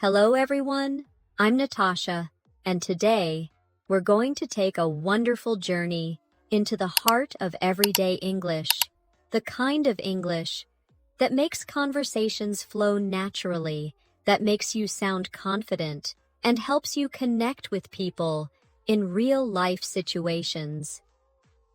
Hello everyone, I'm Natasha, and today we're going to take a wonderful journey into the heart of everyday English, the kind of English that makes conversations flow naturally, that makes you sound confident, and helps you connect with people in real-life situations.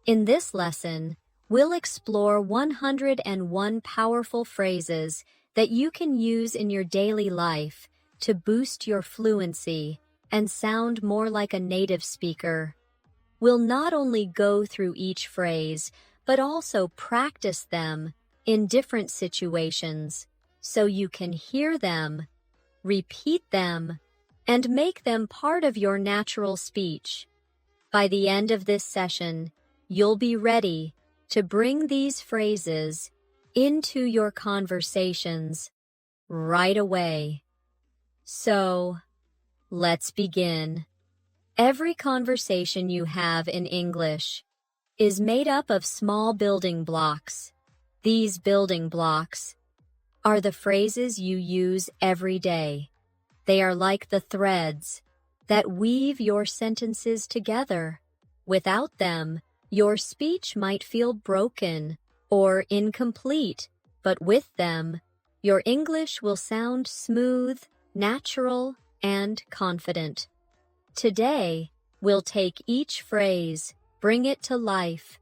In this lesson, we'll explore 101 powerful phrases that you can use in your daily life to boost your fluency and sound more like a native speaker. We'll not only go through each phrase, but also practice them in different situations so you can hear them, repeat them, and make them part of your natural speech. By the end of this session, you'll be ready to bring these phrases into your conversations right away. So, let's begin. Every conversation you have in English is made up of small building blocks. These building blocks are the phrases you use every day. They are like the threads that weave your sentences together. Without them, your speech might feel broken or incomplete, but with them, your English will sound smooth, natural, and confident. Today, we'll take each phrase, bring it to life,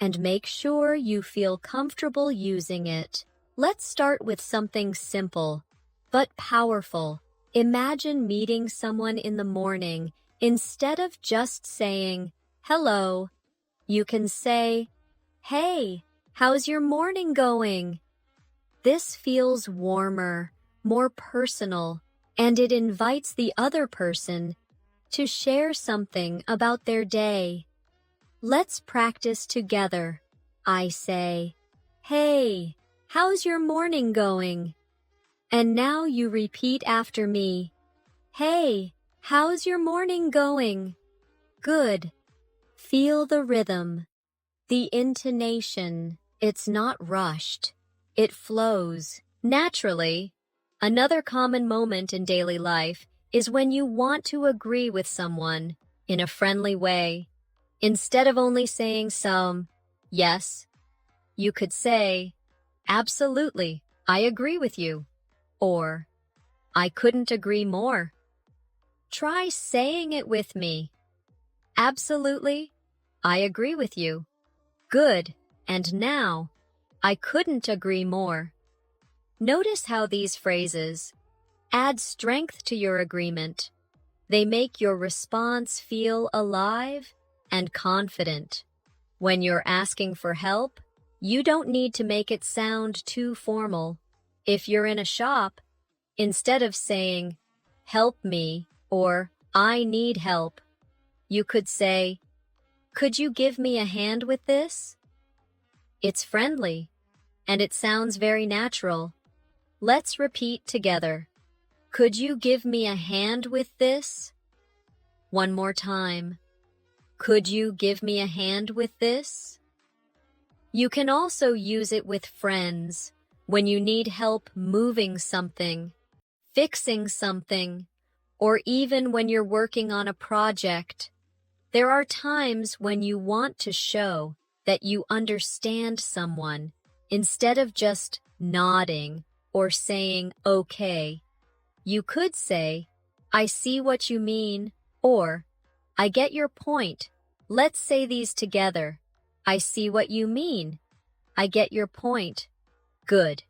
and make sure you feel comfortable using it. Let's start with something simple, but powerful. Imagine meeting someone in the morning. Instead of just saying, "Hello," you can say, "Hey, how's your morning going?" This feels warmer, more personal, and it invites the other person to share something about their day. Let's practice together. I say, "Hey, how's your morning going?" And now you repeat after me. "Hey, how's your morning going?" Good. Feel the rhythm, the intonation. It's not rushed. It flows naturally. Another common moment in daily life is when you want to agree with someone in a friendly way. Instead of only saying yes, you could say, "Absolutely, I agree with you," or "I couldn't agree more." Try saying it with me. Absolutely, I agree with you. Good, and now, I couldn't agree more. Notice how these phrases add strength to your agreement. They make your response feel alive and confident. When you're asking for help, you don't need to make it sound too formal. If you're in a shop, instead of saying, "Help me," or "I need help," you could say, "Could you give me a hand with this?" It's friendly, and it sounds very natural. Let's repeat together. Could you give me a hand with this? One more time. Could you give me a hand with this? You can also use it with friends when you need help moving something, fixing something, or even when you're working on a project. There are times when you want to show that you understand someone instead of just nodding or saying, "Okay." You could say, "I see what you mean," or "I get your point." Let's say these together. I see what you mean. I get your point. Good.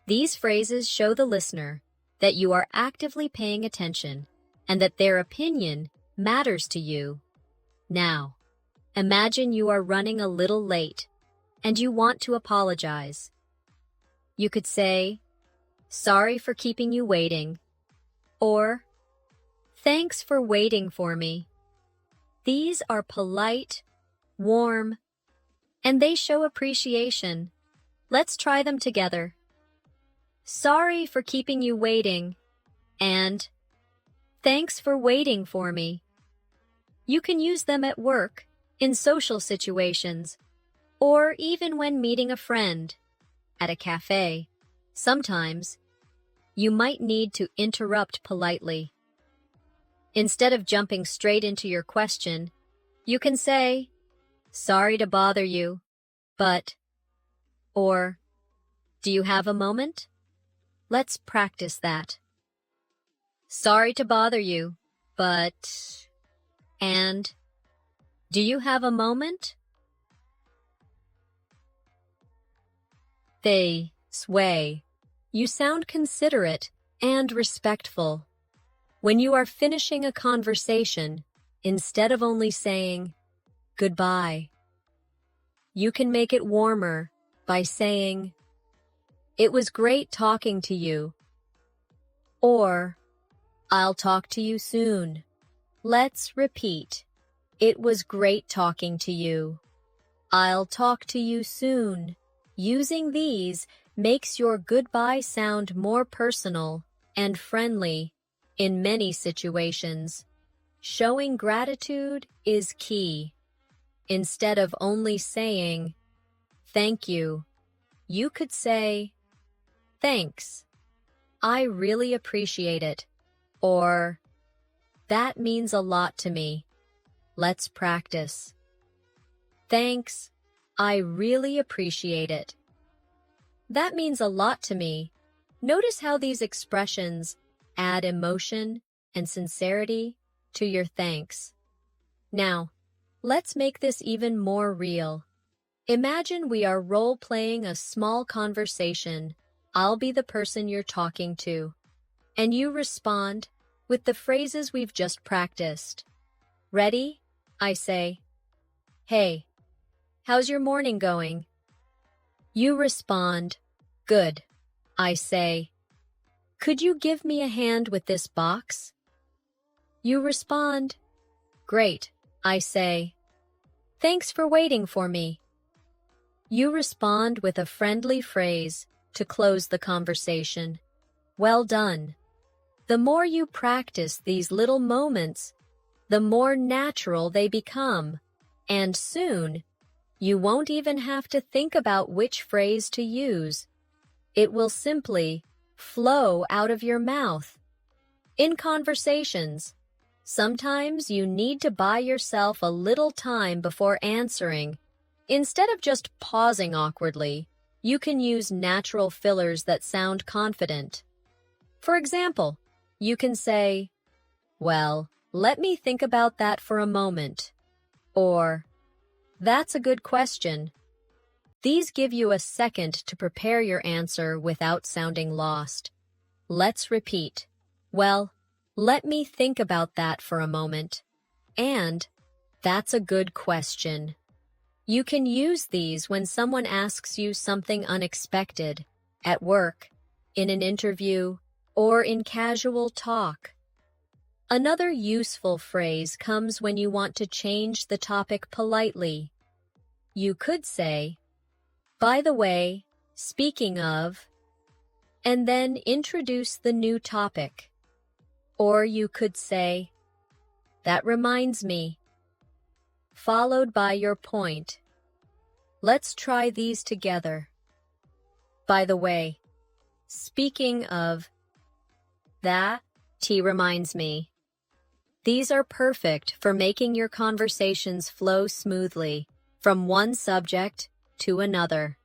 These phrases show the listener that you are actively paying attention and that their opinion matters to you. Now, imagine you are running a little late and you want to apologize. You could say, "Sorry for keeping you waiting," or "Thanks for waiting for me." These are polite, warm, and they show appreciation. Let's try them together. Sorry for keeping you waiting, and thanks for waiting for me. You can use them at work, in social situations, or even when meeting a friend at a cafe. Sometimes, you might need to interrupt politely. Instead of jumping straight into your question, you can say, "Sorry to bother you, but," or, "Do you have a moment?" Let's practice that. Sorry to bother you, but, and, do you have a moment? They sway. You sound considerate and respectful. When you are finishing a conversation, instead of only saying goodbye, you can make it warmer by saying, "It was great talking to you," or, "I'll talk to you soon." Let's repeat. It was great talking to you. I'll talk to you soon. Using these makes your goodbye sound more personal and friendly in many situations. Showing gratitude is key. Instead of only saying, "Thank you," you could say, "Thanks. I really appreciate it," or, "That means a lot to me." Let's practice. Thanks. I really appreciate it. That means a lot to me. Notice how these expressions add emotion and sincerity to your thanks. Now, let's make this even more real. Imagine we are role-playing a small conversation. I'll be the person you're talking to, and you respond with the phrases we've just practiced. Ready? I say, "Hey, how's your morning going?" You respond, "Good." I say, "Could you give me a hand with this box?" You respond, "Great." I say, "Thanks for waiting for me." You respond with a friendly phrase to close the conversation. Well done. The more you practice these little moments, the more natural they become, and soon, you won't even have to think about which phrase to use. It will simply flow out of your mouth. In conversations, sometimes you need to buy yourself a little time before answering. Instead of just pausing awkwardly, you can use natural fillers that sound confident. For example, you can say, "Well, let me think about that for a moment," or, "That's a good question." These give you a second to prepare your answer without sounding lost. Let's repeat. "Well, let me think about that for a moment," and "That's a good question." You can use these when someone asks you something unexpected, at work, in an interview, or in casual talk. Another useful phrase comes when you want to change the topic politely. You could say, "By the way, speaking of," and then introduce the new topic. Or you could say, "That reminds me," followed by your point. Let's try these together. By the way, speaking of, that reminds me. These are perfect for making your conversations flow smoothly from one subject to another.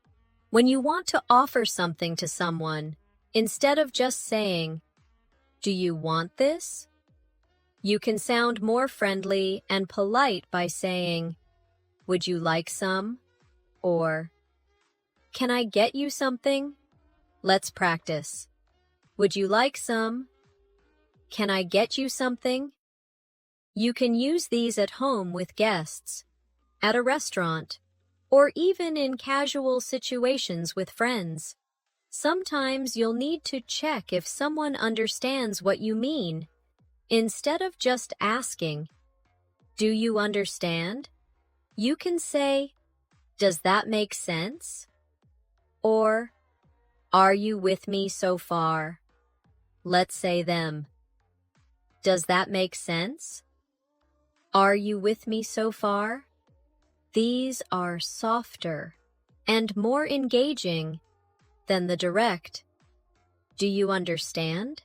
When you want to offer something to someone, instead of just saying, "Do you want this?" you can sound more friendly and polite by saying, "Would you like some?" or, "Can I get you something?" Let's practice. Would you like some? Can I get you something? You can use these at home with guests, at a restaurant, or even in casual situations with friends. Sometimes you'll need to check if someone understands what you mean. Instead of just asking, "Do you understand?" you can say, "Does that make sense?" Or, "Are you with me so far?" Let's say them. Does that make sense? Are you with me so far? These are softer and more engaging than the direct, Do you understand?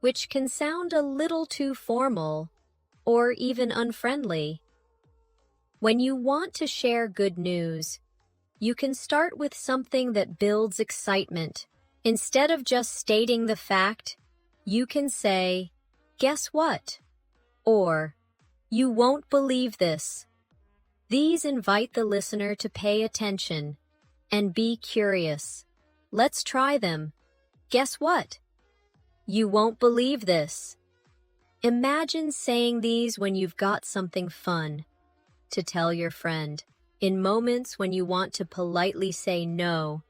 Which can sound a little too formal or even unfriendly. When you want to share good news, you can start with something that builds excitement. Instead of just stating the fact, you can say, "Guess what?" or "You won't believe this." These invite the listener to pay attention and be curious. Let's try them. Guess what? You won't believe this. Imagine saying these when you've got something fun to tell your friend. In moments when you want to politely say no,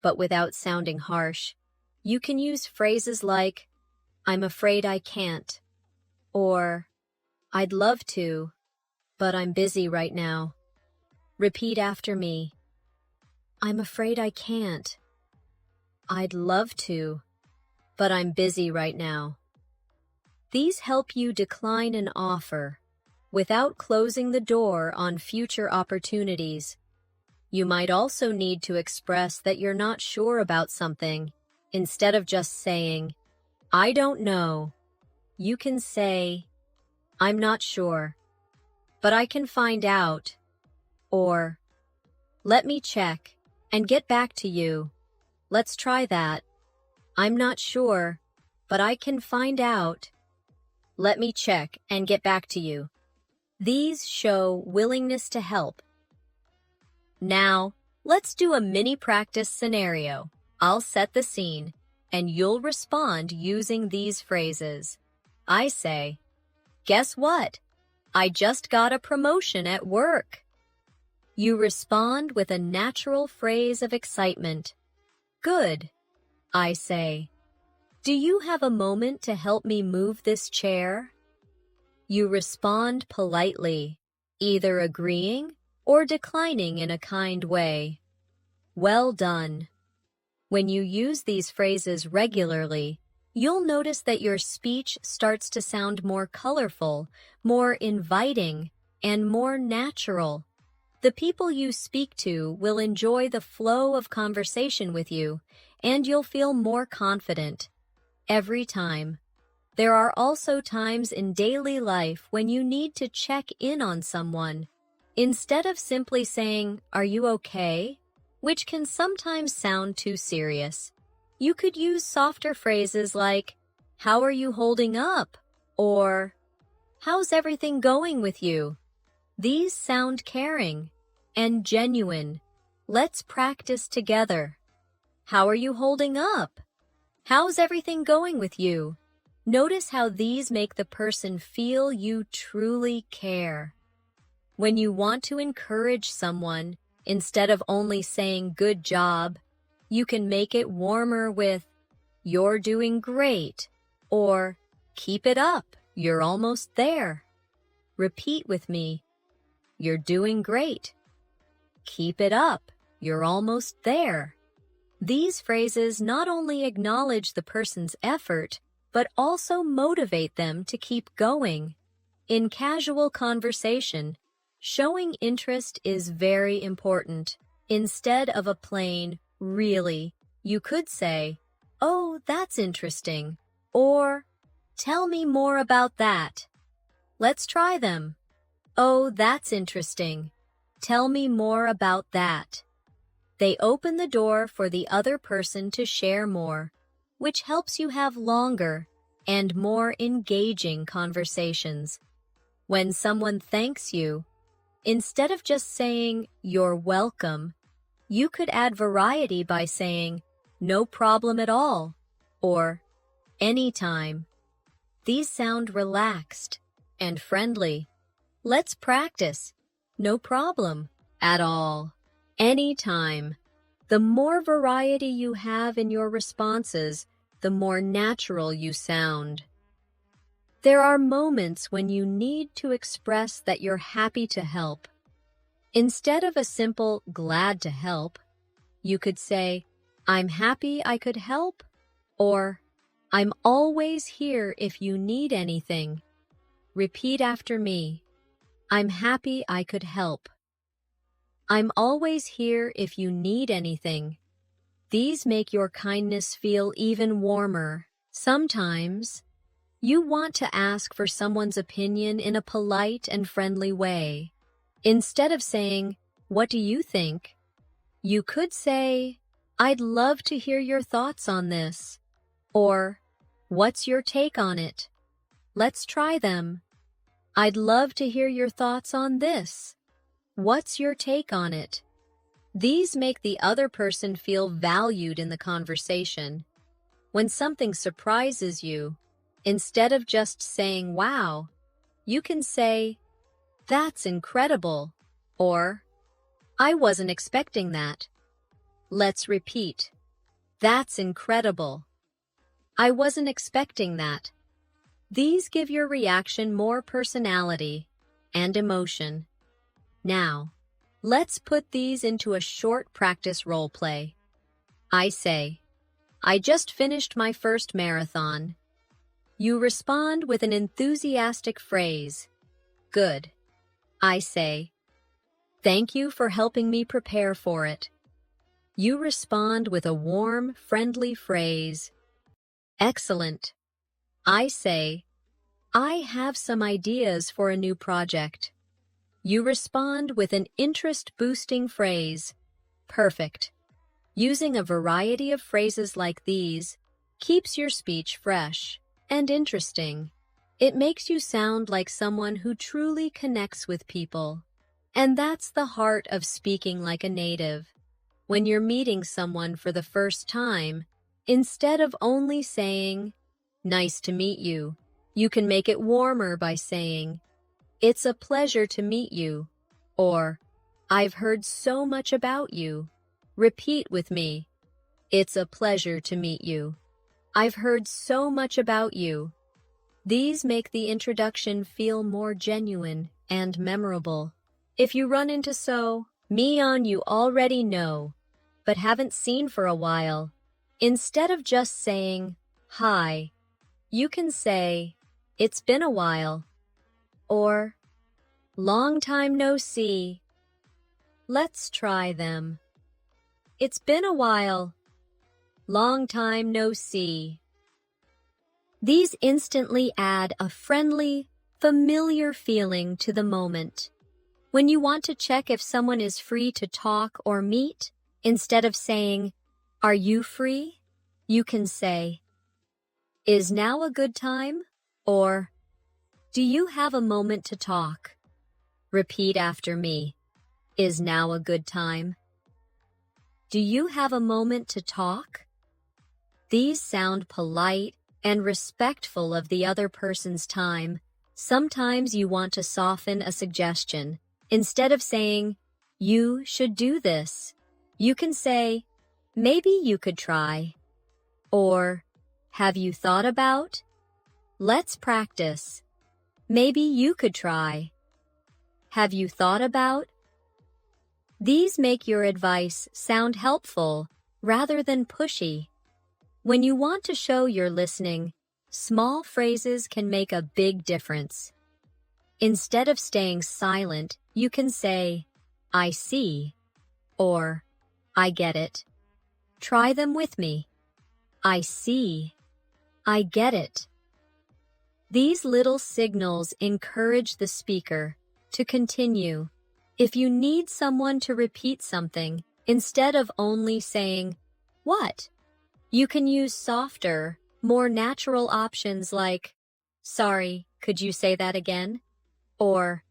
but without sounding harsh, you can use phrases like, "I'm afraid I can't," or "I'd love to, but I'm busy right now." Repeat after me. I'm afraid I can't. I'd love to, but I'm busy right now. These help you decline an offer without closing the door on future opportunities. You might also need to express that you're not sure about something. Instead of just saying, "I don't know," you can say, "I'm not sure, but I can find out," or "Let me check and get back to you." Let's try that. I'm not sure, but I can find out. Let me check and get back to you. These show willingness to help. Now, let's do a mini practice scenario. I'll set the scene, and you'll respond using these phrases. I say, "Guess what? I just got a promotion at work." You respond with a natural phrase of excitement. Good. I say, "Do you have a moment to help me move this chair?" You respond politely, either agreeing or declining in a kind way. Well done. When you use these phrases regularly, you'll notice that your speech starts to sound more colorful, more inviting, and more natural. The people you speak to will enjoy the flow of conversation with you, and you'll feel more confident every time. There are also times in daily life when you need to check in on someone. Instead of simply saying, "Are you okay?" which can sometimes sound too serious, you could use softer phrases like, "How are you holding up?" or "How's everything going with you?" These sound caring and genuine. Let's practice together. How are you holding up? How's everything going with you? Notice how these make the person feel you truly care. When you want to encourage someone, instead of only saying "good job," you can make it warmer with "You're doing great," or "Keep it up, you're almost there." Repeat with me. You're doing great. Keep it up, you're almost there. These phrases not only acknowledge the person's effort, but also motivate them to keep going. In casual conversation, showing interest is very important. Instead of a plain, "Really," you could say, "Oh, that's interesting," or "Tell me more about that." Let's try them. Oh, that's interesting. Tell me more about that. They open the door for the other person to share more, which helps you have longer and more engaging conversations. When someone thanks you, instead of just saying, "You're welcome," you could add variety by saying, "No problem at all," or "Anytime." These sound relaxed and friendly. Let's practice. No problem at all. Anytime. The more variety you have in your responses, the more natural you sound. There are moments when you need to express that you're happy to help. Instead of a simple "glad to help," you could say, "I'm happy I could help," or "I'm always here if you need anything." Repeat after me. I'm happy I could help. I'm always here if you need anything. These make your kindness feel even warmer. Sometimes, you want to ask for someone's opinion in a polite and friendly way. Instead of saying, "What do you think?" you could say, "I'd love to hear your thoughts on this." Or, "What's your take on it? Let's try them." "I'd love to hear your thoughts on this. What's your take on it?" These make the other person feel valued in the conversation. When something surprises you, instead of just saying, "Wow," you can say, "That's incredible," or, "I wasn't expecting that." Let's repeat. That's incredible. I wasn't expecting that. These give your reaction more personality and emotion. Now, let's put these into a short practice role play. I say, "I just finished my first marathon." You respond with an enthusiastic phrase. Good. I say, "Thank you for helping me prepare for it." You respond with a warm, friendly phrase. Excellent. I say, "I have some ideas for a new project." You respond with an interest-boosting phrase. Perfect. Using a variety of phrases like these keeps your speech fresh and interesting. It makes you sound like someone who truly connects with people. And that's the heart of speaking like a native. When you're meeting someone for the first time, instead of only saying, "Nice to meet you," you can make it warmer by saying, "It's a pleasure to meet you," or, "I've heard so much about you." Repeat with me. It's a pleasure to meet you. I've heard so much about you. These make the introduction feel more genuine and memorable. If you run into someone you already know, but haven't seen for a while, instead of just saying, "Hi," you can say, "It's been a while," or, "Long time no see." Let's try them. It's been a while. Long time no see. These instantly add a friendly, familiar feeling to the moment. When you want to check if someone is free to talk or meet, instead of saying, "Are you free?" you can say, "Is now a good time?" or, "Do you have a moment to talk?" Repeat after me. Is now a good time? Do you have a moment to talk? These sound polite and respectful of the other person's time. Sometimes you want to soften a suggestion. Instead of saying, "You should do this," you can say, "Maybe you could try." Or, "Have you thought about?" Let's practice. Maybe you could try. Have you thought about? These make your advice sound helpful rather than pushy. When you want to show you're listening, small phrases can make a big difference. Instead of staying silent, you can say, "I see," or, "I get it." Try them with me. I see. I get it. These little signals encourage the speaker to continue. If you need someone to repeat something, instead of only saying, "What?" you can use softer, more natural options like, "Sorry, could you say that again?" Or,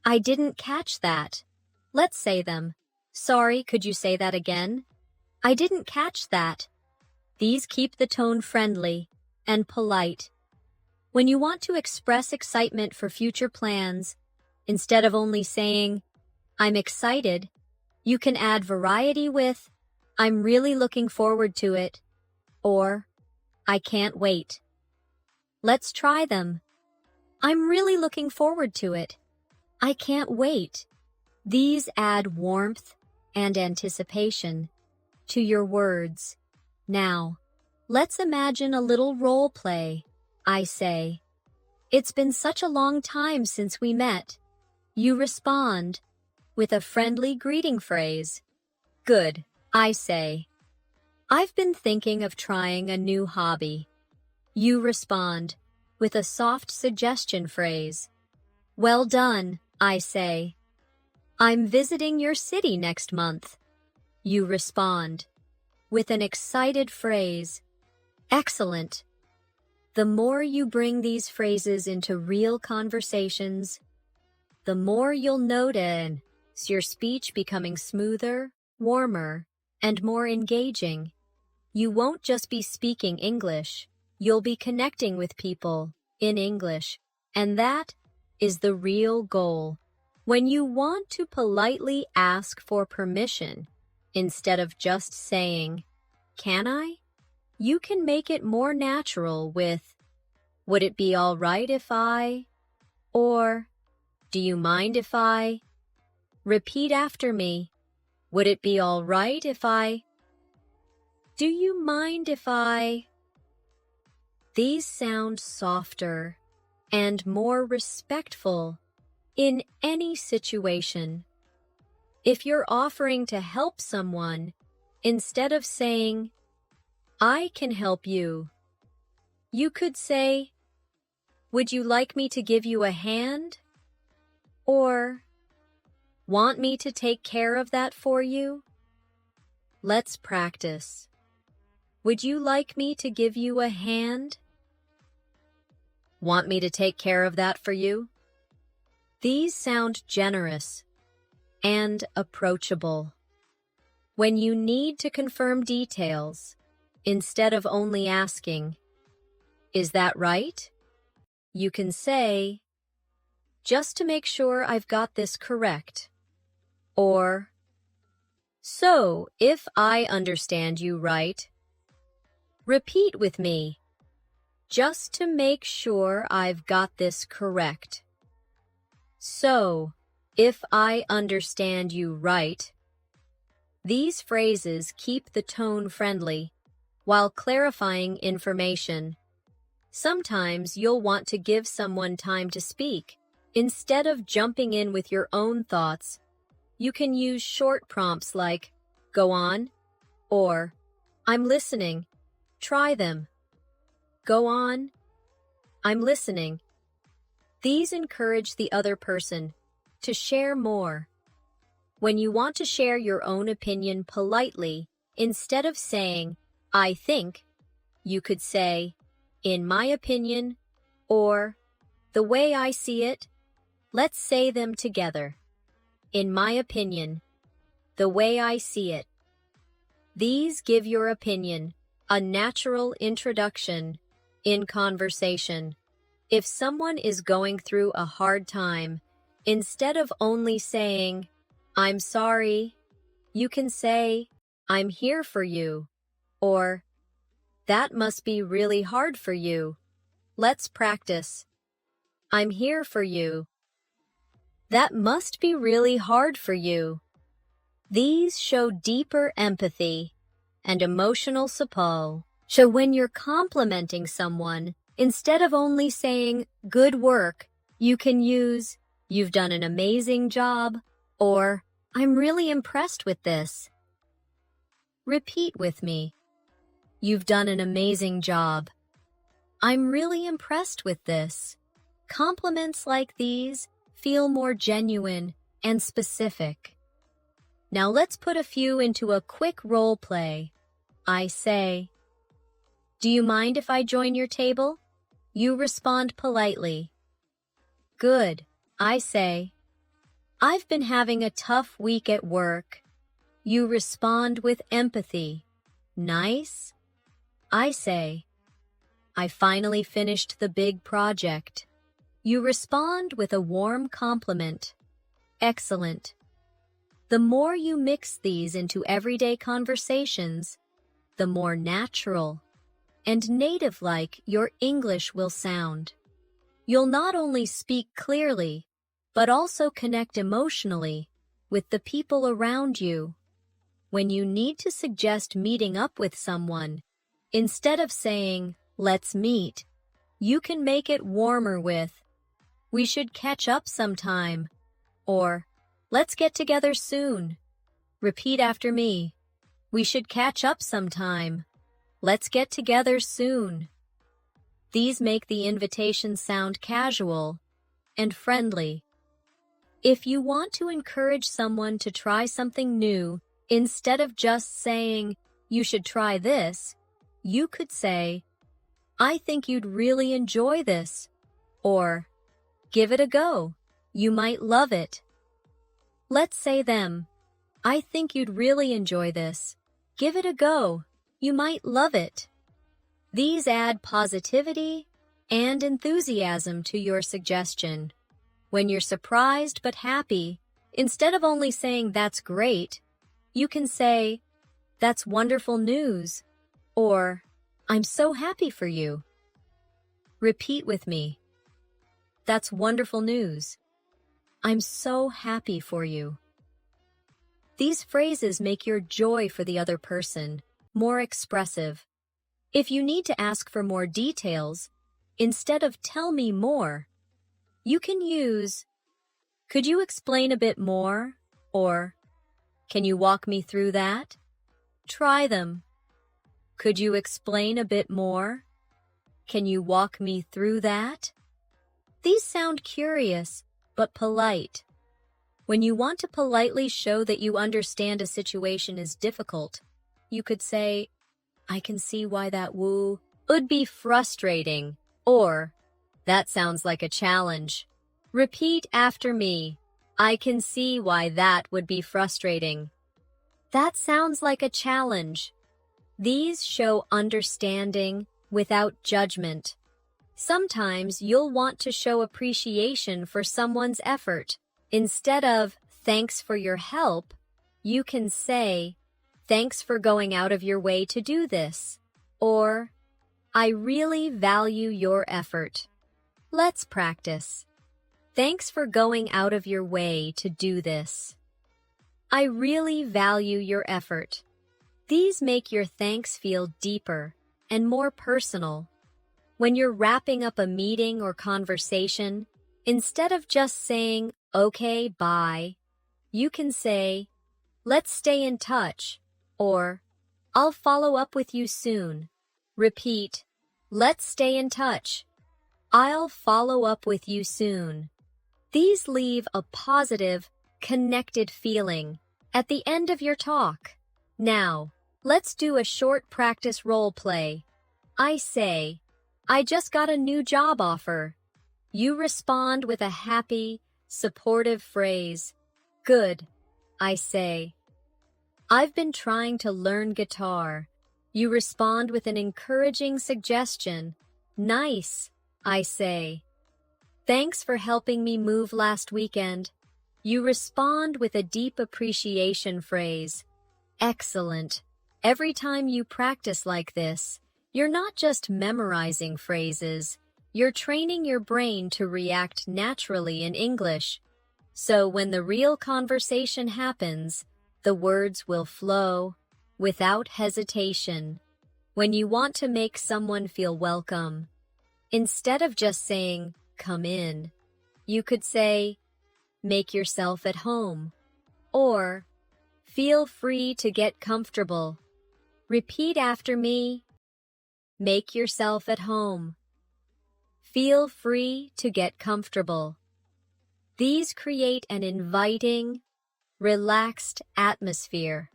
"I didn't catch that." Let's say them. "Sorry, could you say that again?" "I didn't catch that." These keep the tone friendly and polite. When you want to express excitement for future plans, instead of only saying, "I'm excited," you can add variety with, "I'm really looking forward to it," or, "I can't wait." Let's try them. I'm really looking forward to it. I can't wait. These add warmth and anticipation to your words. Now, let's imagine a little role play. I say, "It's been such a long time since we met." You respond with a friendly greeting phrase. Good. I say, I've been thinking of trying a new hobby. You respond with a soft suggestion phrase. Well done, I say. I'm visiting your city next month. You respond with an excited phrase. Excellent. The more you bring these phrases into real conversations, the more you'll notice your speech becoming smoother, warmer, and more engaging. You won't just be speaking English, you'll be connecting with people in English, and that is the real goal. When you want to politely ask for permission, instead of just saying, "Can I?" you can make it more natural with, "Would it be all right if I?" or, "Do you mind if I?" Repeat after me. Would it be all right if I? Do you mind if I? These sound softer and more respectful in any situation. If you're offering to help someone, instead of saying, "I can help you," you could say, "Would you like me to give you a hand?" Or, "Want me to take care of that for you?" Let's practice. Would you like me to give you a hand? Want me to take care of that for you? These sound generous and approachable. When you need to confirm details, instead of only asking, "Is that right?" you can say, "Just to make sure I've got this correct." Or, "So, if I understand you right," repeat with me, "Just to make sure I've got this correct." So, if I understand you right. These phrases keep the tone friendly while clarifying information. Sometimes you'll want to give someone time to speak. Instead of jumping in with your own thoughts, you can use short prompts like, "Go on," or, "I'm listening." Try them. Go on. I'm listening. These encourage the other person to share more. When you want to share your own opinion politely, instead of saying, "I think," you could say, "In my opinion," or, "The way I see it." Let's say them together. In my opinion. The way I see it. These give your opinion a natural introduction in conversation. If someone is going through a hard time, instead of only saying, "I'm sorry," you can say, "I'm here for you," or, "That must be really hard for you." Let's practice. I'm here for you. That must be really hard for you. These show deeper empathy and emotional support. So when you're complimenting someone, instead of only saying, "Good work," you can use, "You've done an amazing job," or, "I'm really impressed with this." Repeat with me. You've done an amazing job. I'm really impressed with this. Compliments like these feel more genuine and specific. Now let's put a few into a quick role play. I say, "Do you mind if I join your table?" You respond politely. Good, I say. "I've been having a tough week at work." You respond with empathy. Nice, I say. "I finally finished the big project." You respond with a warm compliment. Excellent. The more you mix these into everyday conversations, the more natural and native-like your English will sound. You'll not only speak clearly, but also connect emotionally with the people around you. When you need to suggest meeting up with someone, instead of saying, "Let's meet," you can make it warmer with, "We should catch up sometime," or, "Let's get together soon." Repeat after me. We should catch up sometime. Let's get together soon. These make the invitation sound casual and friendly. If you want to encourage someone to try something new, instead of just saying, "You should try this," you could say, "I think you'd really enjoy this," or "Give it a go. You might love it." Let's say them, "I think you'd really enjoy this. Give it a go. You might love it." These add positivity and enthusiasm to your suggestion. When you're surprised but happy, instead of only saying "That's great," you can say, "That's wonderful news," or "I'm so happy for you." Repeat with me. That's wonderful news. I'm so happy for you. These phrases make your joy for the other person more expressive. If you need to ask for more details, instead of "Tell me more," you can use, "Could you explain a bit more?" or "Can you walk me through that?" Try them. Could you explain a bit more? Can you walk me through that? These sound curious, but polite. When you want to politely show that you understand a situation is difficult, you could say, "I can see why that would be frustrating," or "That sounds like a challenge." Repeat after me. I can see why that would be frustrating. That sounds like a challenge. These show understanding without judgment. Sometimes you'll want to show appreciation for someone's effort. Instead of "Thanks for your help," you can say, "Thanks for going out of your way to do this," or "I really value your effort." Let's practice. Thanks for going out of your way to do this. I really value your effort. These make your thanks feel deeper and more personal. When you're wrapping up a meeting or conversation, instead of just saying, "Okay, bye," you can say, "Let's stay in touch," or "I'll follow up with you soon." Repeat, "Let's stay in touch." "I'll follow up with you soon." These leave a positive, connected feeling at the end of your talk. Now, let's do a short practice role play. I say, "I just got a new job offer." You respond with a happy, supportive phrase. "Good," I say. "I've been trying to learn guitar." You respond with an encouraging suggestion. "Nice," I say. "Thanks for helping me move last weekend." You respond with a deep appreciation phrase. Excellent. Every time you practice like this, you're not just memorizing phrases, you're training your brain to react naturally in English. So when the real conversation happens, the words will flow without hesitation. When you want to make someone feel welcome, instead of just saying, "Come in," you could say, "Make yourself at home," or "Feel free to get comfortable." Repeat after me. Make yourself at home. Feel free to get comfortable. These create an inviting, relaxed atmosphere.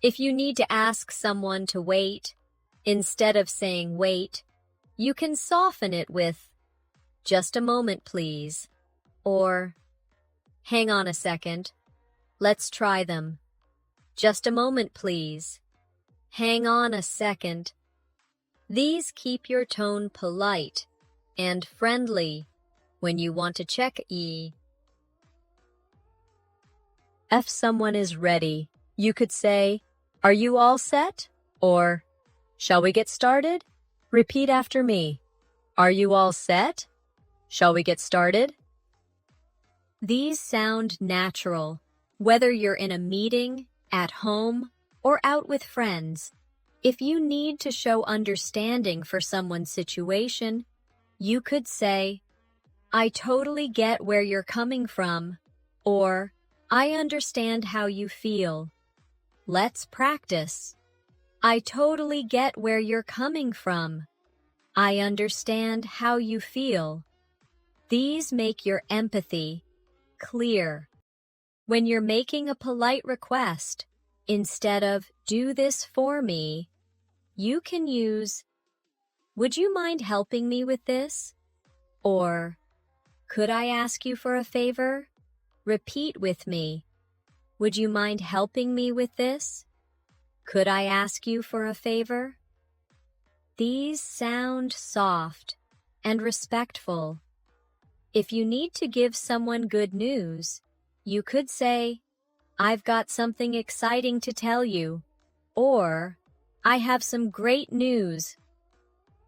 If you need to ask someone to wait, instead of saying "wait," you can soften it with "Just a moment, please," or "Hang on a second. Let's try them." Just a moment, please. Hang on a second. These keep your tone polite and friendly when you want to check if someone is ready. You could say, "Are you all set?" or "Shall we get started?" Repeat after me. Are you all set? Shall we get started? These sound natural, whether you're in a meeting, at home, or out with friends. If you need to show understanding for someone's situation, you could say, "I totally get where you're coming from," or "I understand how you feel." Let's practice. I totally get where you're coming from. I understand how you feel. These make your empathy clear. When you're making a polite request, instead of "do this for me," you can use "would you mind helping me with this?" or "could I ask you for a favor?" Repeat with me. Would you mind helping me with this? Could I ask you for a favor? These sound soft and respectful. If you need to give someone good news, you could say, "I've got something exciting to tell you," or "I have some great news."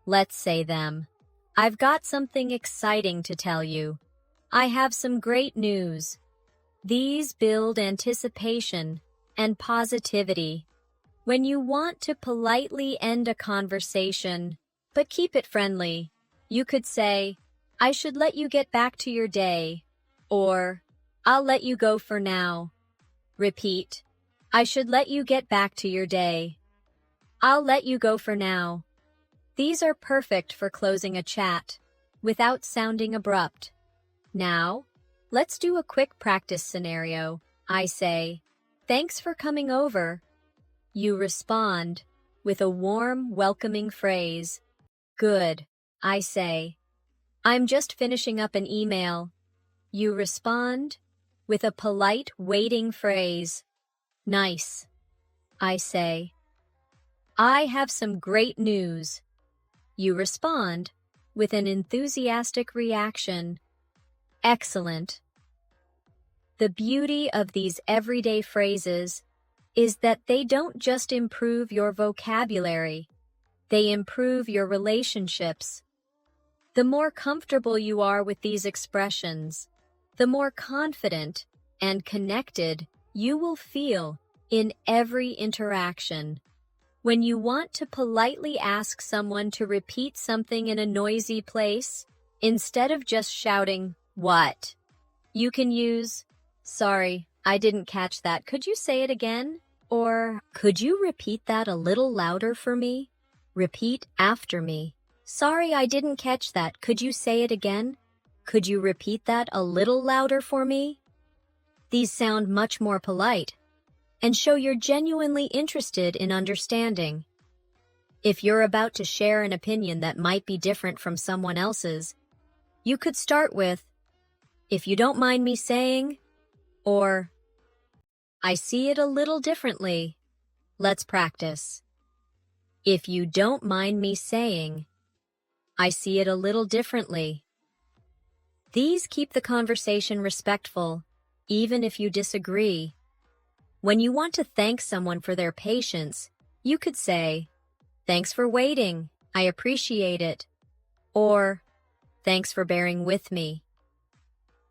Let's say them. I've got something exciting to tell you. I have some great news. These build anticipation and positivity. When you want to politely end a conversation, but keep it friendly, you could say, "I should let you get back to your day," or "I'll let you go for now." Repeat, "I should let you get back to your day." "I'll let you go for now." These are perfect for closing a chat without sounding abrupt. Now, let's do a quick practice scenario. I say, "Thanks for coming over." You respond with a warm, welcoming phrase. "Good," I say. "I'm just finishing up an email." You respond with a polite, waiting phrase. "Nice," I say. "I have some great news." You respond with an enthusiastic reaction. "Excellent." The beauty of these everyday phrases is that they don't just improve your vocabulary, they improve your relationships. The more comfortable you are with these expressions, the more confident and connected you will feel in every interaction. When you want to politely ask someone to repeat something in a noisy place, instead of just shouting, "What?" you can use, "Sorry, I didn't catch that. Could you say it again?" Or, "Could you repeat that a little louder for me?" Repeat after me. "Sorry, I didn't catch that. Could you say it again? Could you repeat that a little louder for me?" These sound much more polite and show you're genuinely interested in understanding. If you're about to share an opinion that might be different from someone else's, you could start with, "If you don't mind me saying," or "I see it a little differently." Let's practice. If you don't mind me saying, "I see it a little differently." These keep the conversation respectful, even if you disagree. When you want to thank someone for their patience, you could say, "Thanks for waiting. I appreciate it." Or, "Thanks for bearing with me."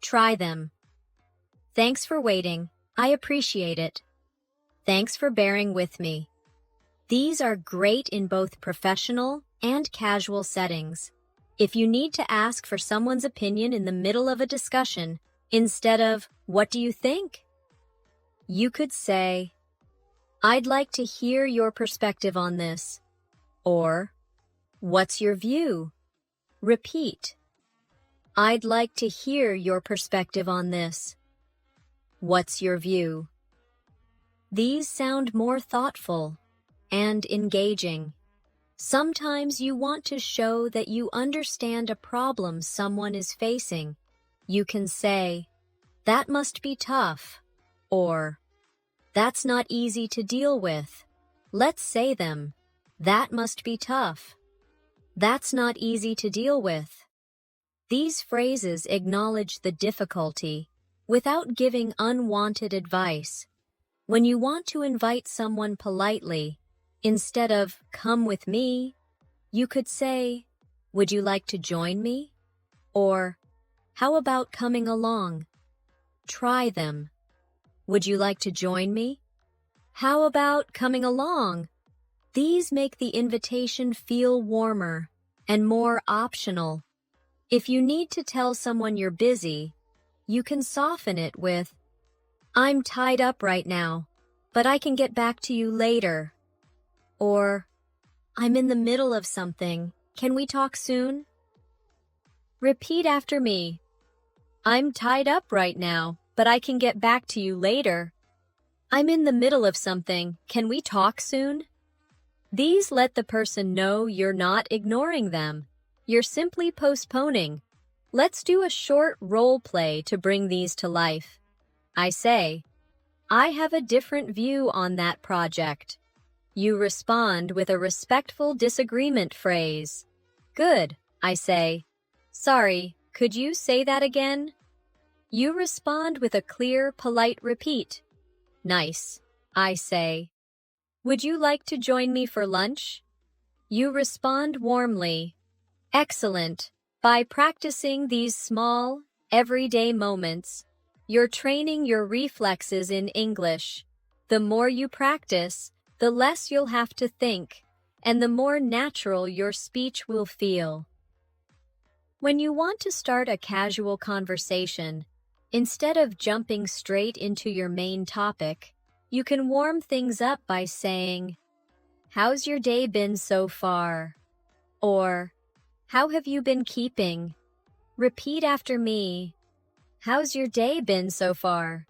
Try them. Thanks for waiting. I appreciate it. Thanks for bearing with me. These are great in both professional and casual settings. If you need to ask for someone's opinion in the middle of a discussion, instead of, "What do you think?" you could say, "I'd like to hear your perspective on this." Or, "What's your view?" Repeat, "I'd like to hear your perspective on this." What's your view? These sound more thoughtful and engaging. Sometimes you want to show that you understand a problem someone is facing. You can say, "That must be tough," or "That's not easy to deal with." Let's say them. That must be tough. That's not easy to deal with. These phrases acknowledge the difficulty without giving unwanted advice. When you want to invite someone politely, instead of "come with me," you could say, "Would you like to join me?" Or, "How about coming along?" Try them. Would you like to join me? How about coming along? These make the invitation feel warmer and more optional. If you need to tell someone you're busy, you can soften it with, "I'm tied up right now. but I can get back to you later. Or, I'm in the middle of something. Can we talk soon? Repeat after me. I'm tied up right now, but I can get back to you later. I'm in the middle of something. Can we talk soon? These let the person know you're not ignoring them. You're simply postponing. Let's do a short role play to bring these to life. I say, I have a different view on that project. You respond with a respectful disagreement phrase. Good, I say. Sorry, could you say that again? You respond with a clear, polite repeat. Nice, I say. Would you like to join me for lunch? You respond warmly. Excellent. By practicing these small, everyday moments, you're training your reflexes in English. The more you practice, the less you'll have to think, and the more natural your speech will feel. When you want to start a casual conversation, instead of jumping straight into your main topic, you can warm things up by saying, "How's your day been so far?" Or, "How have you been keeping?" Repeat after me. How's your day been so far?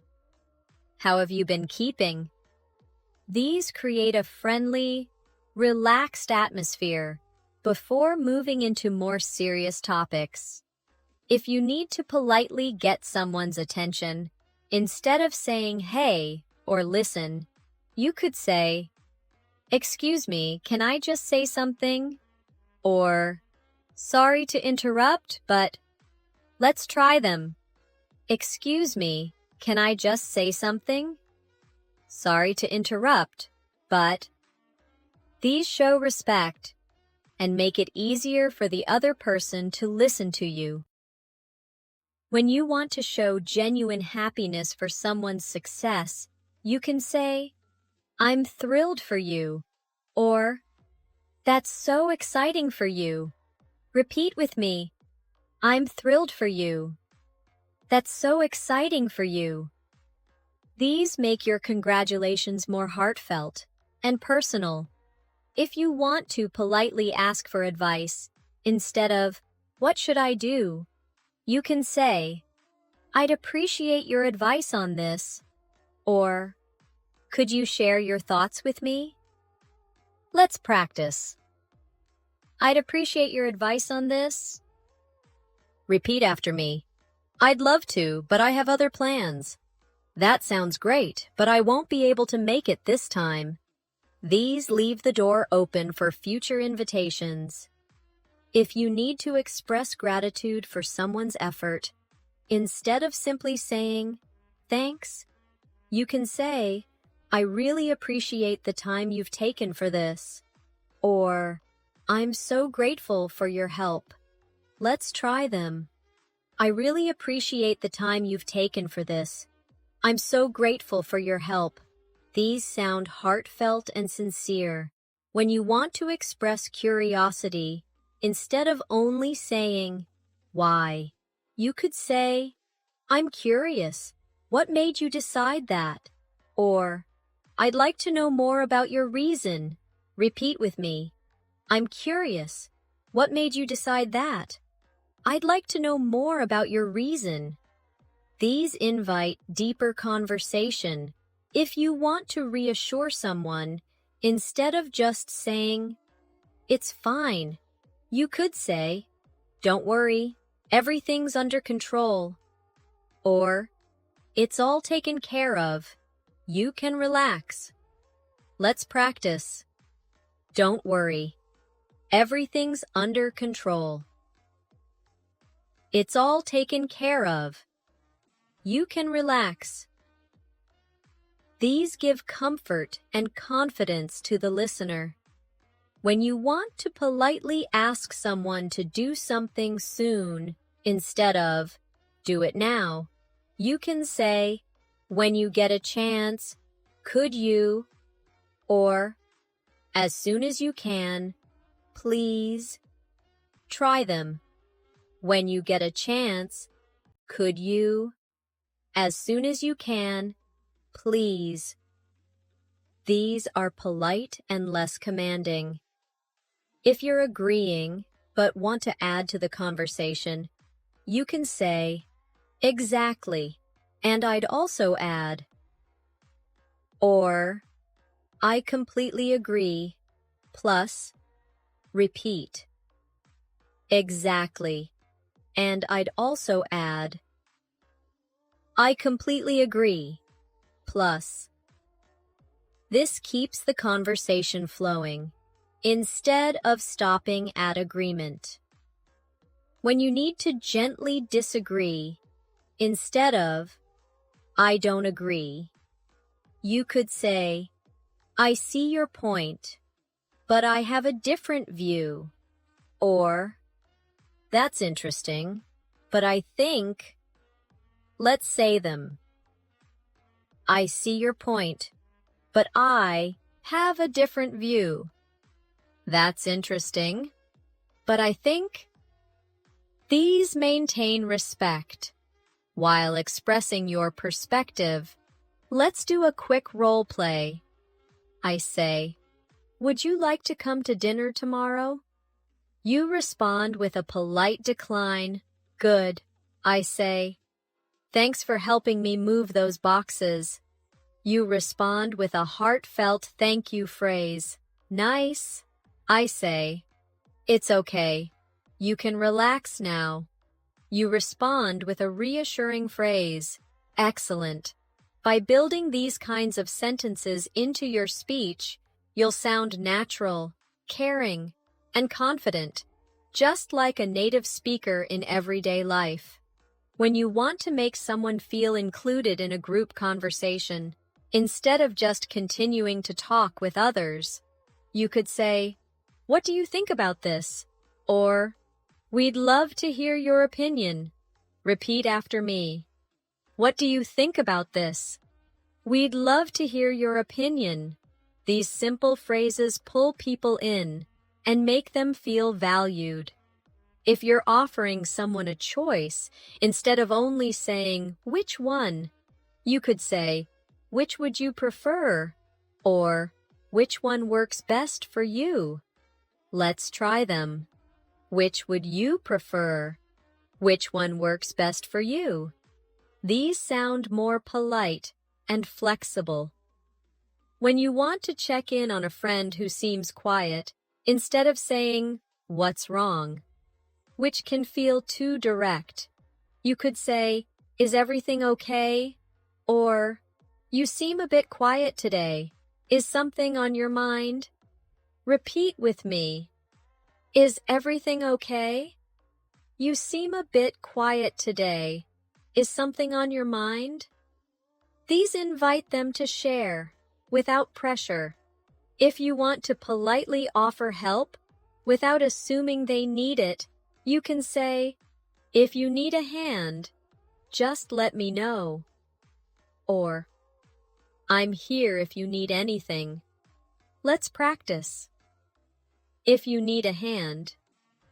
How have you been keeping? These create a friendly, relaxed atmosphere before moving into more serious topics. If you need to politely get someone's attention, instead of saying "hey" or "listen," you could say, "Excuse me, can I just say something?" Or, "Sorry to interrupt, but let's try them." Excuse me, can I just say something? Sorry to interrupt, but these show respect and make it easier for the other person to listen to you. When you want to show genuine happiness for someone's success, you can say, "I'm thrilled for you," or, "That's so exciting for you." Repeat with me. I'm thrilled for you. That's so exciting for you. These make your congratulations more heartfelt and personal. If you want to politely ask for advice, instead of, "What should I do?" you can say, "I'd appreciate your advice on this," or, "Could you share your thoughts with me?" Let's practice. I'd appreciate your advice on this. Repeat after me. I'd love to, but I have other plans. That sounds great, but I won't be able to make it this time. These leave the door open for future invitations. If you need to express gratitude for someone's effort, instead of simply saying, "Thanks," you can say, "I really appreciate the time you've taken for this," or, "I'm so grateful for your help. Let's try them." I really appreciate the time you've taken for this. I'm so grateful for your help. These sound heartfelt and sincere. When you want to express curiosity, instead of only saying, "Why?" you could say, "I'm curious. What made you decide that?" Or, "I'd like to know more about your reason." Repeat with me. I'm curious. What made you decide that? I'd like to know more about your reason. These invite deeper conversation. If you want to reassure someone, instead of just saying, "It's fine," you could say, "Don't worry, everything's under control." Or, "It's all taken care of. You can relax." Let's practice. Don't worry. Everything's under control. It's all taken care of. You can relax. These give comfort and confidence to the listener. When you want to politely ask someone to do something soon, instead of, "Do it now," you can say, "When you get a chance, could you?" Or, "As soon as you can, please." Try them. When you get a chance, could you? As soon as you can, please. These are polite and less commanding. If you're agreeing but want to add to the conversation, you can say, exactly, and I'd also add, or, I completely agree, plus, repeat. Exactly, and I'd also add, I completely agree, plus. This keeps the conversation flowing, instead of stopping at agreement. When you need to gently disagree, instead of, I don't agree, you could say, I see your point, but I have a different view. Or, that's interesting, but I think, let's say them. I see your point, but I have a different view. That's interesting, but I think. These maintain respect. While expressing your perspective, let's do a quick role play. I say, would you like to come to dinner tomorrow? You respond with a polite decline. Good. I say, thanks for helping me move those boxes. You respond with a heartfelt thank you phrase. Nice. I say, it's okay. You can relax now. You respond with a reassuring phrase. Excellent. By building these kinds of sentences into your speech, you'll sound natural, caring, and confident, just like a native speaker in everyday life. When you want to make someone feel included in a group conversation, instead of just continuing to talk with others, you could say, what do you think about this? Or, we'd love to hear your opinion. Repeat after me. What do you think about this? We'd love to hear your opinion. These simple phrases pull people in and make them feel valued. If you're offering someone a choice, instead of only saying, which one, you could say, which would you prefer? Or, which one works best for you? Let's try them. Which would you prefer? Which one works best for you? These sound more polite and flexible. When you want to check in on a friend who seems quiet, instead of saying, what's wrong? Which can feel too direct, you could say, is everything okay? Or, you seem a bit quiet today. Is something on your mind? Repeat with me. Is everything okay? You seem a bit quiet today. Is something on your mind? These invite them to share, without pressure. If you want to politely offer help, without assuming they need it, you can say, if you need a hand, just let me know. Or, I'm here if you need anything. Let's practice. If you need a hand,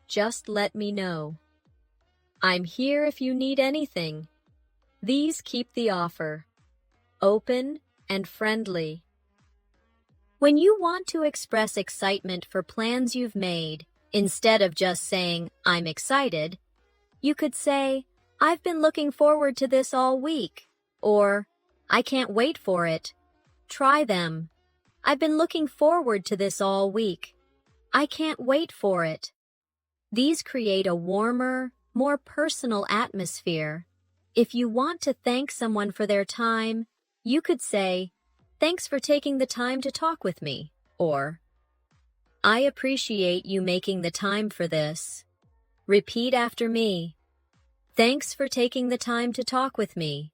just let me know. I'm here if you need anything. These keep the offer open and friendly. When you want to express excitement for plans you've made, instead of just saying, I'm excited, you could say, I've been looking forward to this all week. Or, I can't wait for it. Try them. I've been looking forward to this all week. I can't wait for it. These create a warmer, more personal atmosphere. If you want to thank someone for their time, you could say, thanks for taking the time to talk with me. Or, I appreciate you making the time for this. Repeat after me. Thanks for taking the time to talk with me.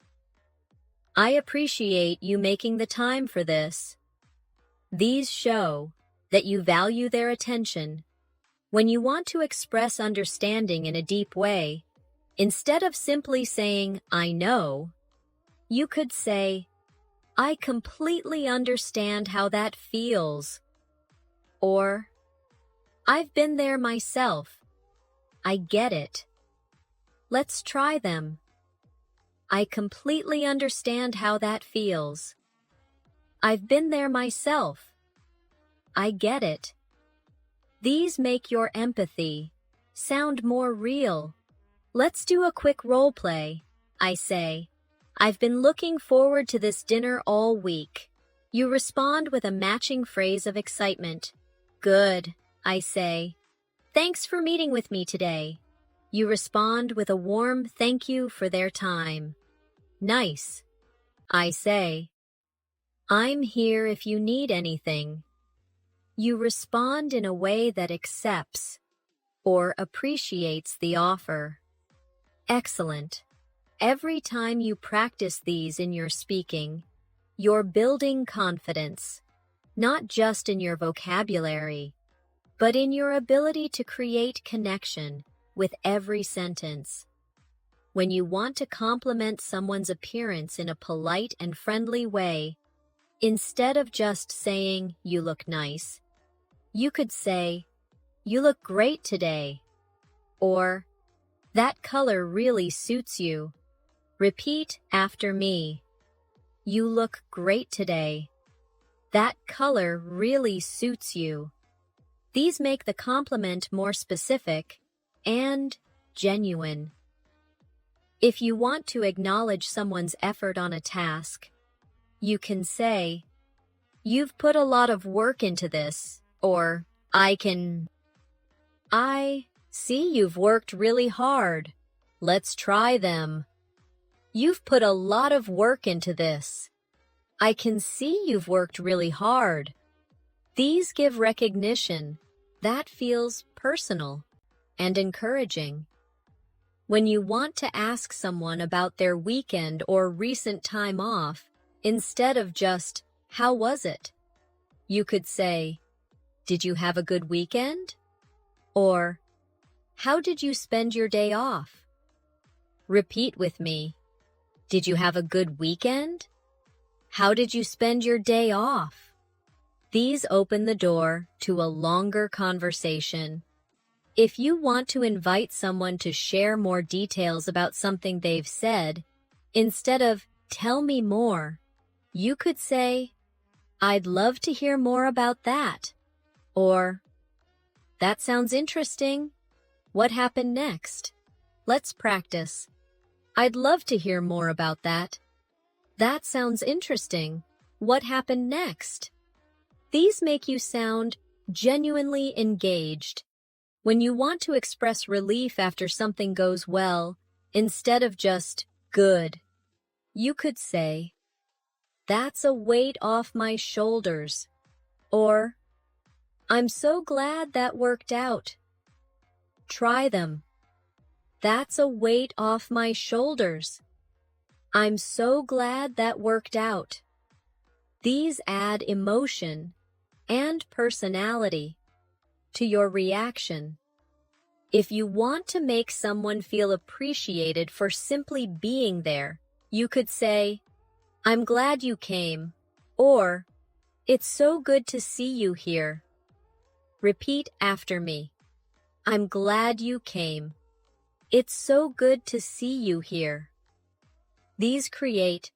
I appreciate you making the time for this. These show that you value their attention. When you want to express understanding in a deep way, instead of simply saying, I know, you could say, I completely understand how that feels. Or, I've been there myself. I get it. Let's try them. I completely understand how that feels. I've been there myself. I get it. These make your empathy sound more real. Let's do a quick role play. I say, I've been looking forward to this dinner all week. You respond with a matching phrase of excitement. Good, I say. Thanks for meeting with me today. You respond with a warm thank you for their time. Nice, I say. I'm here if you need anything. You respond in a way that accepts or appreciates the offer. Excellent. Every time you practice these in your speaking, you're building confidence, not just in your vocabulary, but in your ability to create connection with every sentence. When you want to compliment someone's appearance in a polite and friendly way, instead of just saying, "You look nice," you could say, "You look great today," or, "That color really suits you." Repeat after me. You look great today. That color really suits you. These make the compliment more specific and genuine. If you want to acknowledge someone's effort on a task, you can say, "You've put a lot of work into this," or I see you've worked really hard. Let's try them. You've put a lot of work into this. I can see you've worked really hard. These give recognition that feels personal and encouraging. When you want to ask someone about their weekend or recent time off, instead of just, "How was it?" you could say, "Did you have a good weekend?" Or, "How did you spend your day off?" Repeat with me. Did you have a good weekend? How did you spend your day off? These open the door to a longer conversation. If you want to invite someone to share more details about something they've said, instead of "Tell me more," you could say, "I'd love to hear more about that." Or, "That sounds interesting. What happened next?" Let's practice. I'd love to hear more about that. That sounds interesting. What happened next? These make you sound genuinely engaged. When you want to express relief after something goes well, instead of just "good," you could say, "That's a weight off my shoulders." Or, "I'm so glad that worked out." Try them. That's a weight off my shoulders. I'm so glad that worked out. These add emotion and personality to your reaction. If you want to make someone feel appreciated for simply being there, you could say, "I'm glad you came," or, "It's so good to see you here." Repeat after me. I'm glad you came. It's so good to see you here. These create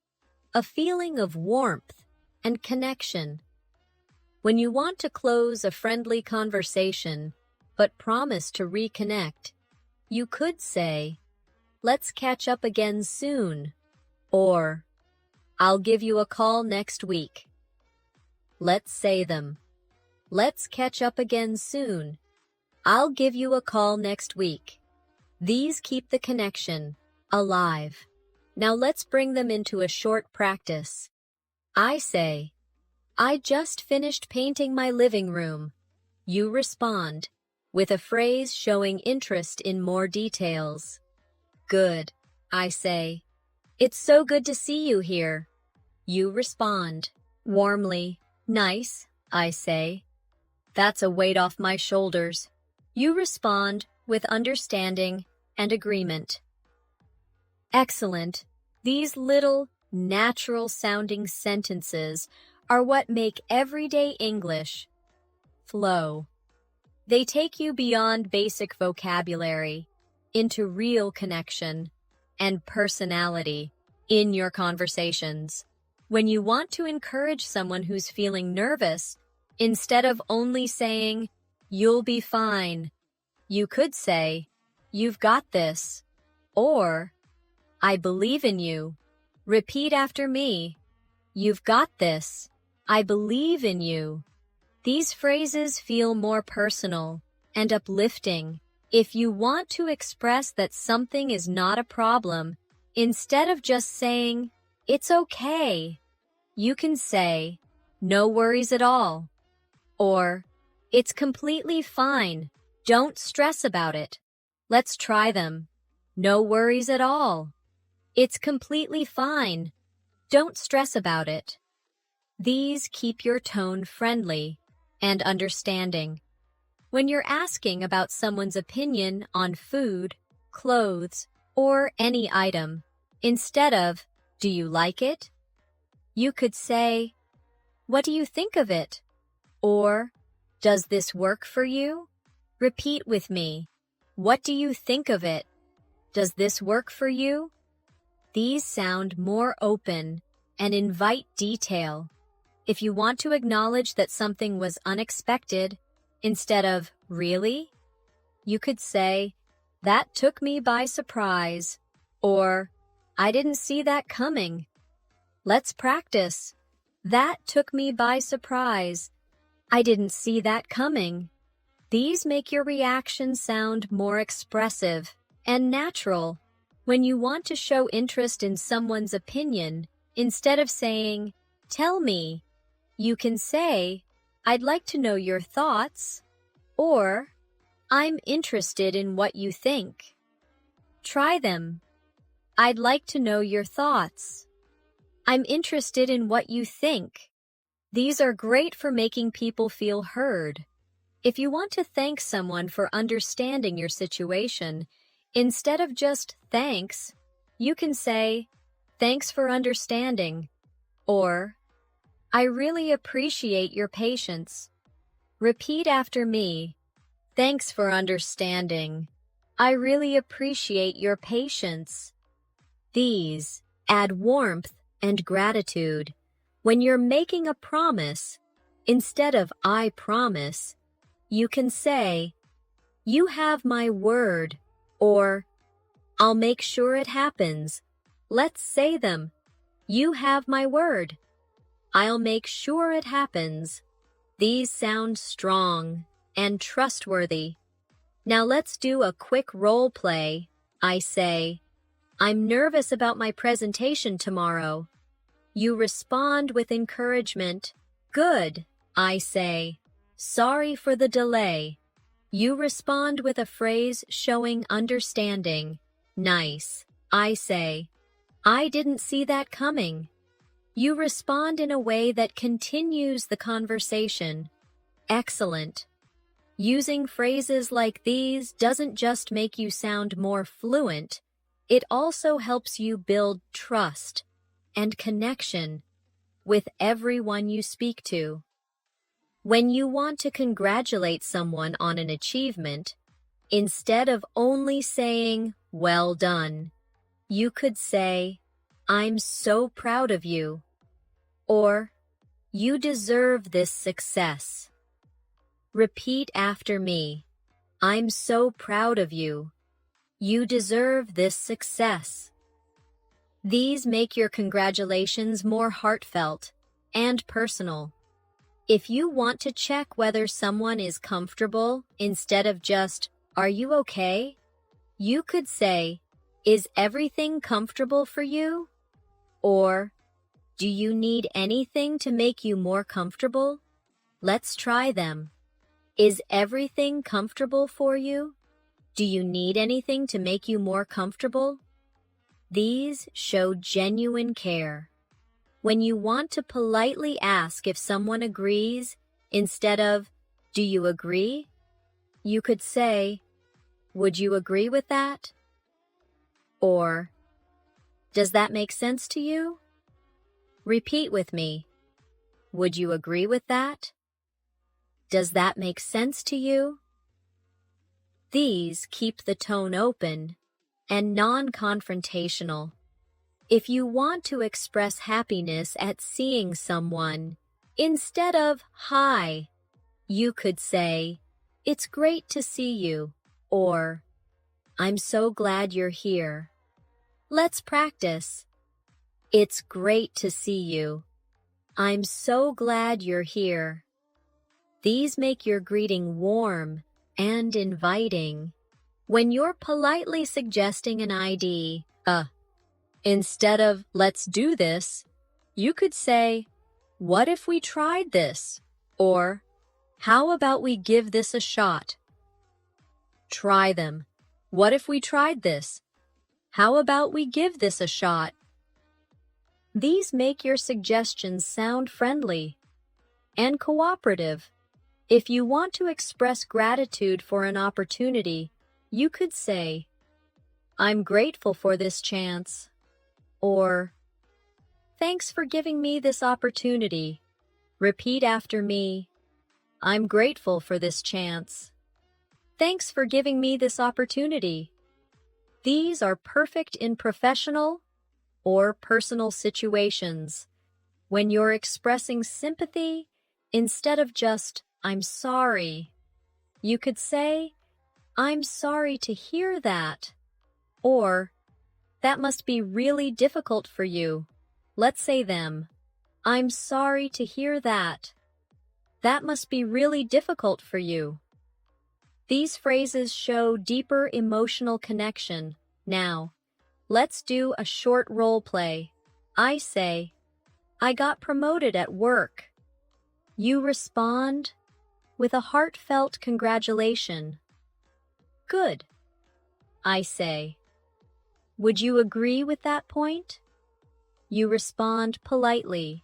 a feeling of warmth and connection. When you want to close a friendly conversation but promise to reconnect, you could say, "Let's catch up again soon," or, "I'll give you a call next week." Let's say them. Let's catch up again soon. I'll give you a call next week. These keep the connection alive. Now let's bring them into a short practice. I say, "I just finished painting my living room." You respond with a phrase showing interest in more details. Good, I say. "It's so good to see you here." You respond warmly. Nice, I say. "That's a weight off my shoulders." You respond with understanding and agreement. Excellent. These little, natural-sounding sentences are what make everyday English flow. They take you beyond basic vocabulary into real connection and personality in your conversations. When you want to encourage someone who's feeling nervous, instead of only saying, "You'll be fine," you could say, "You've got this," or, "I believe in you." Repeat after me. You've got this. I believe in you. These phrases feel more personal and uplifting. If you want to express that something is not a problem, instead of just saying, "It's okay," you can say, "No worries at all," or, "It's completely fine. Don't stress about it. Let's try them. No worries at all. It's completely fine. Don't stress about it." These keep your tone friendly and understanding. When you're asking about someone's opinion on food, clothes, or any item, instead of, "Do you like it?" you could say, "What do you think of it?" or, "Does this work for you?" Repeat with me. What do you think of it? Does this work for you? These sound more open and invite detail. If you want to acknowledge that something was unexpected, instead of "Really?" you could say, "That took me by surprise," or, "I didn't see that coming." Let's practice. That took me by surprise. I didn't see that coming. These make your reaction sound more expressive and natural. When you want to show interest in someone's opinion, instead of saying, "Tell me," you can say, "I'd like to know your thoughts," or, "I'm interested in what you think." Try them. I'd like to know your thoughts. I'm interested in what you think. These are great for making people feel heard. If you want to thank someone for understanding your situation, instead of just "Thanks," you can say, "Thanks for understanding," or, "I really appreciate your patience." Repeat after me. Thanks for understanding. I really appreciate your patience. These add warmth and gratitude. When you're making a promise, instead of "I promise," you can say, "You have my word," or, "I'll make sure it happens." Let's say them. You have my word. I'll make sure it happens. These sound strong and trustworthy. Now let's do a quick role play. I say, "I'm nervous about my presentation tomorrow." You respond with encouragement. "Good," I say. "Sorry for the delay." You respond with a phrase showing understanding. "Nice," I say. "I didn't see that coming." You respond in a way that continues the conversation. Excellent. Using phrases like these doesn't just make you sound more fluent, it also helps you build trust and connection with everyone you speak to. When you want to congratulate someone on an achievement, instead of only saying, "Well done," you could say, "I'm so proud of you," or, "You deserve this success." Repeat after me. I'm so proud of you. You deserve this success. These make your congratulations more heartfelt and personal. If you want to check whether someone is comfortable instead of just, "Are you okay?" you could say, "Is everything comfortable for you?" or, "Do you need anything to make you more comfortable?" Let's try them. Is everything comfortable for you? Do you need anything to make you more comfortable? These show genuine care. When you want to politely ask if someone agrees, instead of, "Do you agree?" you could say, "Would you agree with that?" or, "Does that make sense to you?" Repeat with me. Would you agree with that? Does that make sense to you? These keep the tone open and non-confrontational. If you want to express happiness at seeing someone, instead of hi, you could say, "It's great to see you," or "I'm so glad you're here." Let's practice. It's great to see you. I'm so glad you're here. These make your greeting warm and inviting. When you're politely suggesting an idea, instead of "let's do this," you could say, "What if we tried this?" Or, "How about we give this a shot?" Try them. What if we tried this? How about we give this a shot? These make your suggestions sound friendly and cooperative. If you want to express gratitude for an opportunity, you could say, "I'm grateful for this chance," or "Thanks for giving me this opportunity." Repeat after me, "I'm grateful for this chance." Thanks for giving me this opportunity. These are perfect in professional or personal situations. When you're expressing sympathy, instead of just "I'm sorry," you could say, "I'm sorry to hear that," or "That must be really difficult for you." Let's say them. "I'm sorry to hear that. That must be really difficult for you." These phrases show deeper emotional connection. Now, let's do a short role play. I say, "I got promoted at work." You respond with a heartfelt congratulation. Good. I say, "Would you agree with that point?" You respond politely.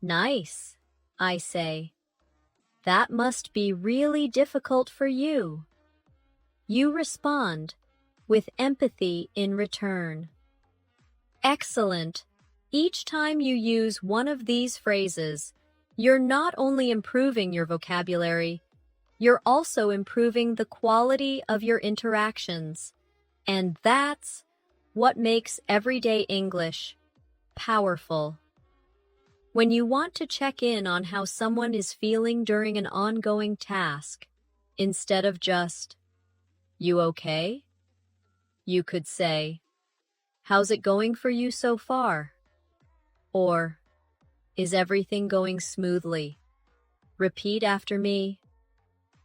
Nice. I say, "That must be really difficult for you." You respond with empathy in return. Excellent. Each time you use one of these phrases, you're not only improving your vocabulary, you're also improving the quality of your interactions. And that's what makes everyday English powerful. When you want to check in on how someone is feeling during an ongoing task, instead of just, "You okay?" you could say, "How's it going for you so far?" Or, "Is everything going smoothly?" Repeat after me.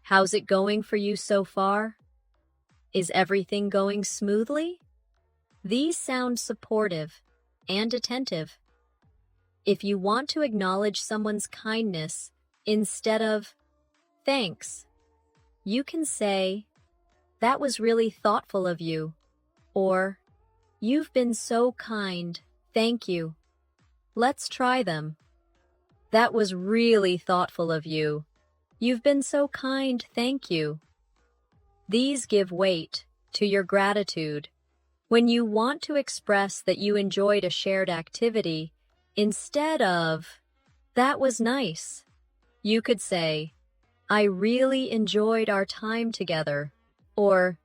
How's it going for you so far? Is everything going smoothly? These sound supportive and attentive. If you want to acknowledge someone's kindness instead of "thanks," you can say, "That was really thoughtful of you," or "You've been so kind, thank you." Let's try them. That was really thoughtful of you. You've been so kind, thank you. These give weight to your gratitude. When you want to express that you enjoyed a shared activity, instead of "That was nice," you could say, "I really enjoyed our time together," or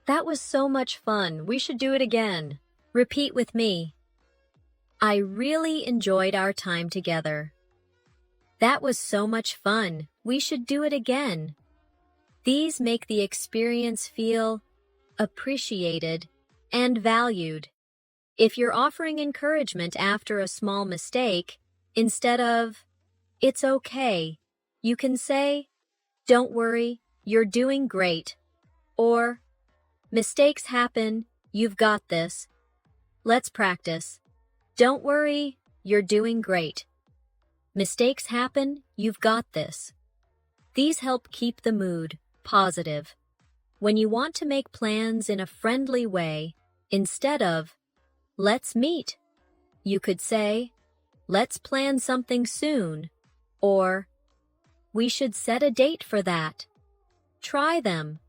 "That was so much fun, we should do it again." Repeat with me. I really enjoyed our time together. That was so much fun, we should do it again. These make the experience feel appreciated and valued. If you're offering encouragement after a small mistake, instead of "It's okay," you can say, "Don't worry, you're doing great," or "Mistakes happen, you've got this." Let's practice. Don't worry, you're doing great. Mistakes happen, you've got this. These help keep the mood positive. When you want to make plans in a friendly way, instead of "Let's meet," you could say, "Let's plan something soon," or "We should set a date for that." Try them.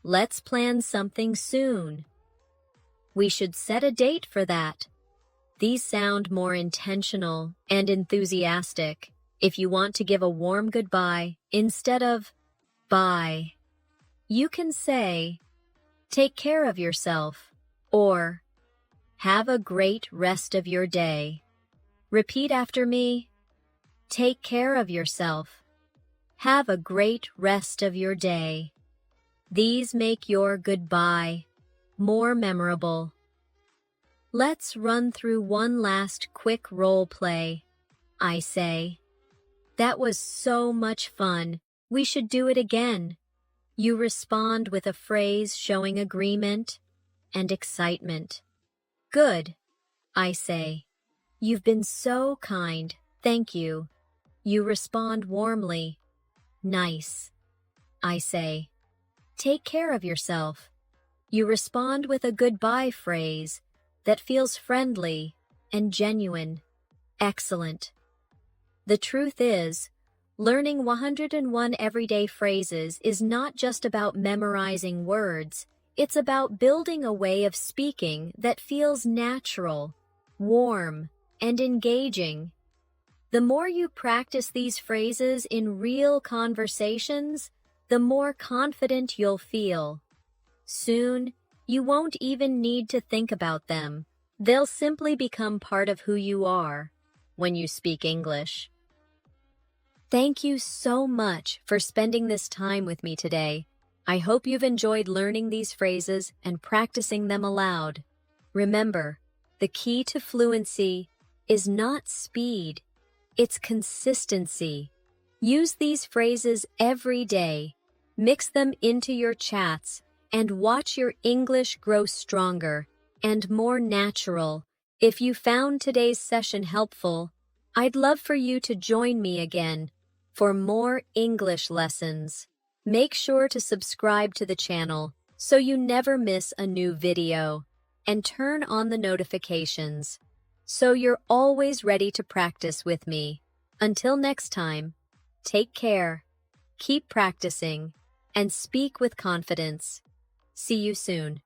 Let's plan something soon. We should set a date for that. These sound more intentional and enthusiastic. If you want to give a warm goodbye instead of "bye," you can say, "Take care of yourself," or Have a great rest of your day. Repeat after me. Take care of yourself. Have a great rest of your day. These make your goodbye more memorable. Let's run through one last quick role play. I say, that was so much fun. We should do it again. You respond with a phrase showing agreement and excitement. Good, I say. You've been so kind. Thank you. You respond warmly. Nice, I say. Take care of yourself. You respond with a goodbye phrase that feels friendly and genuine. Excellent. The truth is, learning 101 everyday phrases is not just about memorizing words. It's about building a way of speaking that feels natural, warm, and engaging. The more you practice these phrases in real conversations, the more confident you'll feel. Soon, you won't even need to think about them. They'll simply become part of who you are when you speak English. Thank you so much for spending this time with me today. I hope you've enjoyed learning these phrases and practicing them aloud. Remember, the key to fluency is not speed, it's consistency. Use these phrases every day, mix them into your chats, and watch your English grow stronger and more natural. If you found today's session helpful, I'd love for you to join me again for more English lessons. Make sure to subscribe to the channel so you never miss a new video, and turn on the notifications so you're always ready to practice with me. Until next time, take care, keep practicing, and speak with confidence. See you soon.